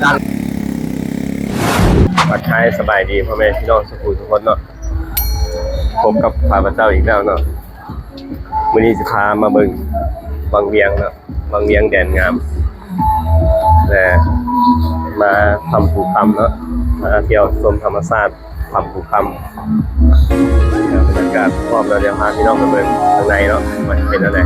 ทักทายสบายดีพ่อแม่พี่น้องสุขุมทุกคนเนาะพบกับข้าพเจ้าอีกแล้วเนาะมื้อนี้จะพามาเบิ่งวังเวียงเนาะวังเวียงแดนงามแต่มาทำภูคำเนาะมาเที่ยวชมธรรมชาติทำภูคำบรรยากาศพร้อมแล้วเดี๋ยวพาพี่น้องไปเบิ่งข้างในเนาะมันเป็นอะไร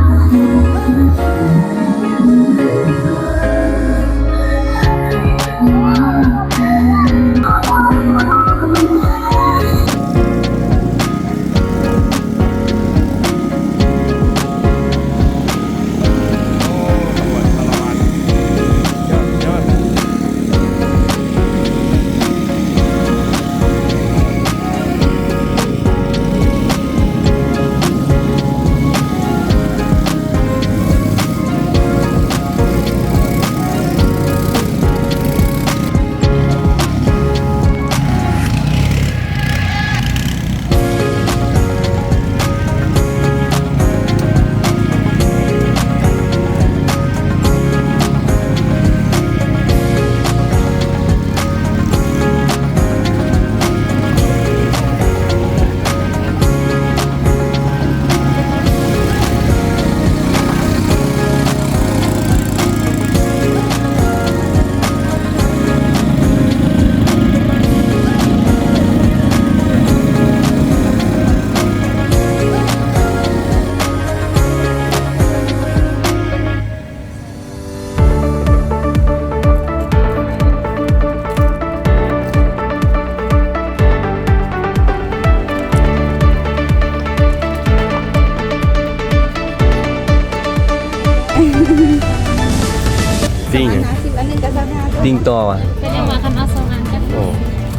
ดิ้งต่อว่ะเป็นยังไงคันเอา2 อันกัน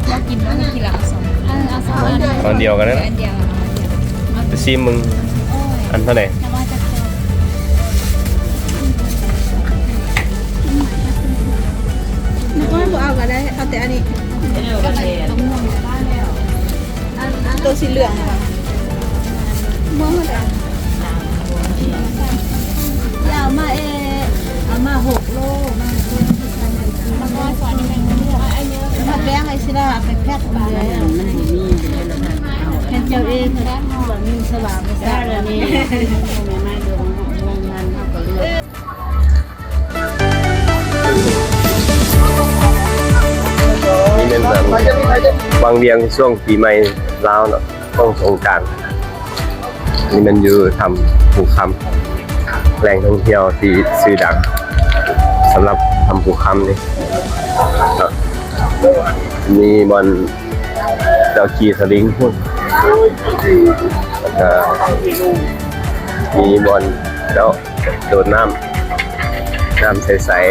เรากินแล้วกินละเอา2 อันอันเดียวกันนะอันเดียวจะชิมมึงอันเท่าไหร่นึกว่ากูเอาก็ได้เอาแต่อันนี้ตัวสีเหลืองค่ะมองมาแต่ยาวมาเอามา6 โลมาก็สอนนี่แม่งเลือกไอ้เยอะมาแป้งไอ้สิล่ะไปแพ็คมาเลยมันสิมีแค่เจ้าเองแล้วบ่มีสว่างไปซะแล้วนี่แม่มาดูงงมันเฮาก็เลือกนี่เป็นแบบวังเวียงช่วงปีใหม่ลาวเนาะต้องสงกรานต์นี่มันอยู่ทำภูคำแหล่งท่องเที่ยวที่ชื่อดังสำหรับทำภูคำนี่มีบอลเจ้าขี่สลิงพุ่นมีบอลเจ้าโดดน้ำใสๆ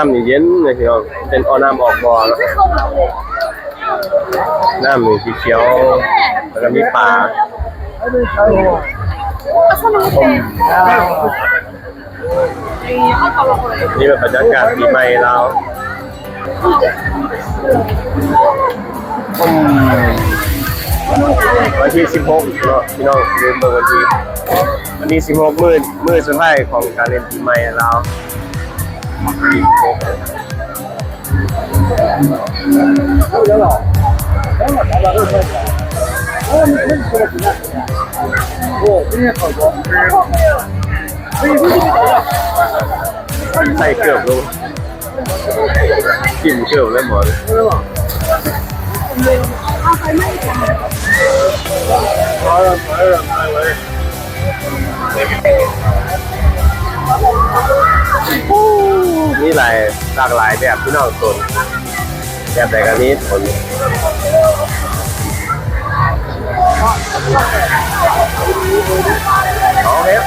น้ำนี่เย็นเลยพี่น้องเป็นเอาน้ำออกบ่อเนาะน้ำนี่สีเขียวแล้วก็มีปลานี่เป็นบรรยากาศปีใหม่เราววันที่16เนาะพี่น้องเริ่มเมื่อวันที่16มื้อสุดท้ายของการเล่นปีใหม่เราวใส่เกือบลงกินเกือบเลยหมดนี่หลากหลายแบบพี่น้องสนแบบแต่กันนี้ผลเอาเฮ็ด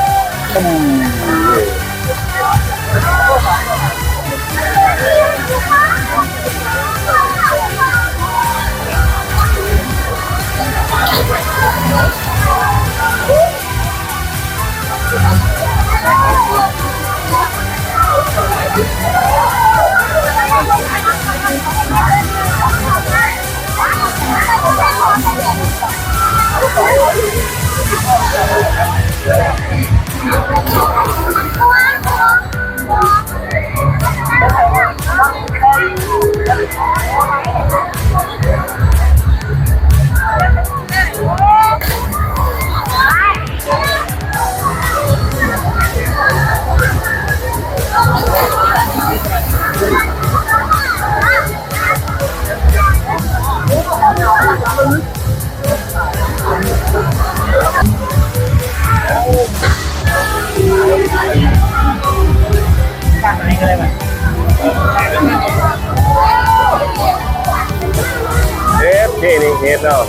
นี่เฮ็ดเนาะ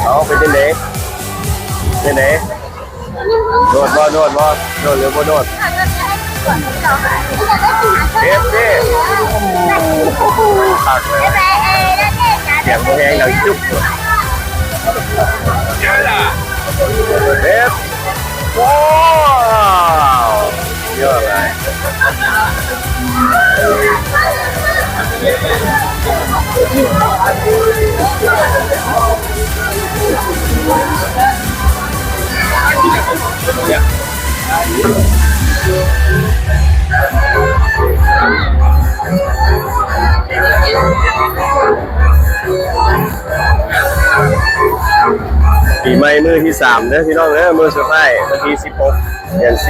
เอาไปจังได๋จังได๋โดดหรือบ่โดดเฮ็ดดิตักเลยเสียงบ่แห้งดังจุ๊บเฮ็ดว้าวเยอะเลยปีใหม่มื้อที่3เด้อพี่น้องเด้อมื้อสุดท้ายวันที่16เดือน4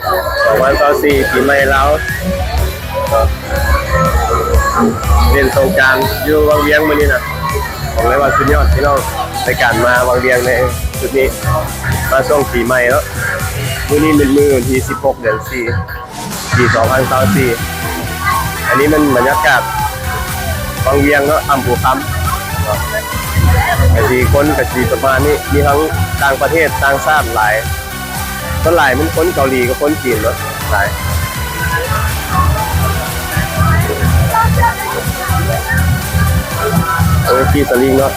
2024ปีใหม่ลาวเล่นสงกรานต์อยู่วังเวียงมื้อนี้นะบอกเลยว่าสุดยอดพี่น้องในการมาวังเวียงในจุดนี้มาช่วงปีใหม่แล้วมื้อนี้เป็นมื้อวันที่16เดือน4ปี2024อันนี้มันบรรยากาศวังเวียงเนาะอำเภอคำกะสีคนกะสีประมาณนี้มีทั้งต่างประเทศต่างชาติหลายก็หลายมันคนเกาหลีกับคนจีนเนาะหลายพี่สลิงเนาะ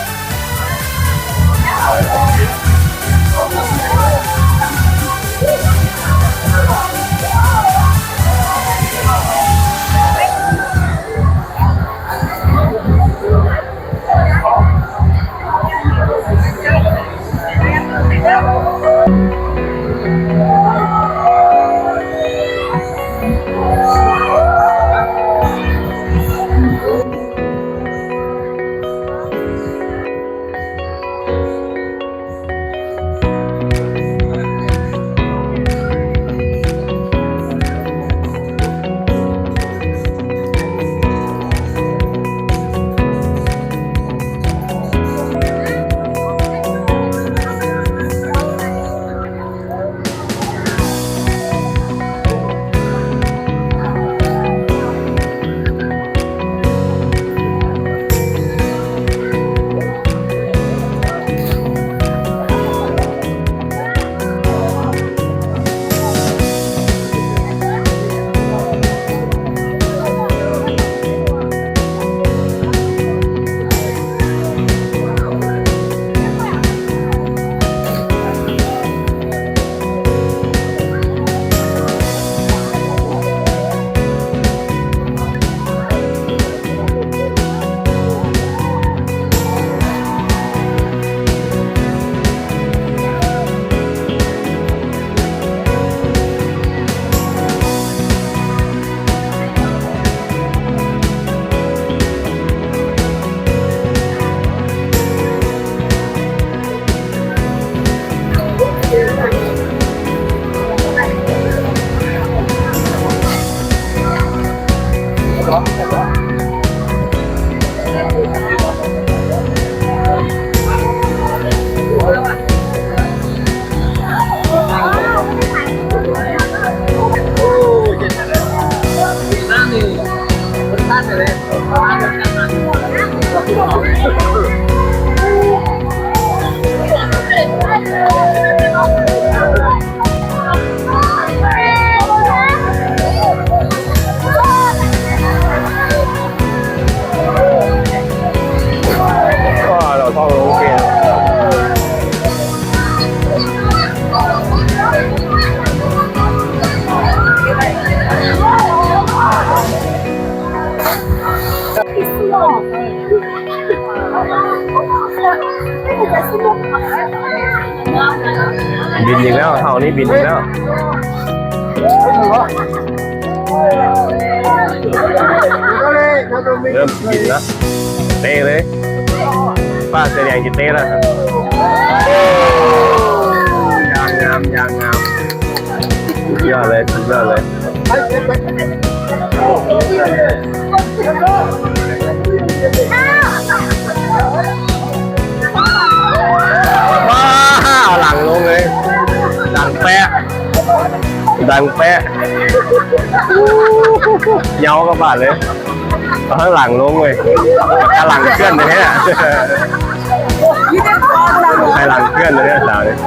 ก็เราท่องโอเคบินอีกแล้วเท่านี้บินอีกแล้วเริ่มบินแล้วเต้เลยป้าเสียแดงจะเต้แล้วยางงามยางงามสุดยอดเลยสุดยอดเลยว้าวหลังลงเลยดังแปะดังแปะเยาก็บาดเลยข้างหลังลงเลยข้างหลังเคลื่อนเลยเนี่ยข้างหลังเคลื่อนเลยเนี่ยสาวเนี่ย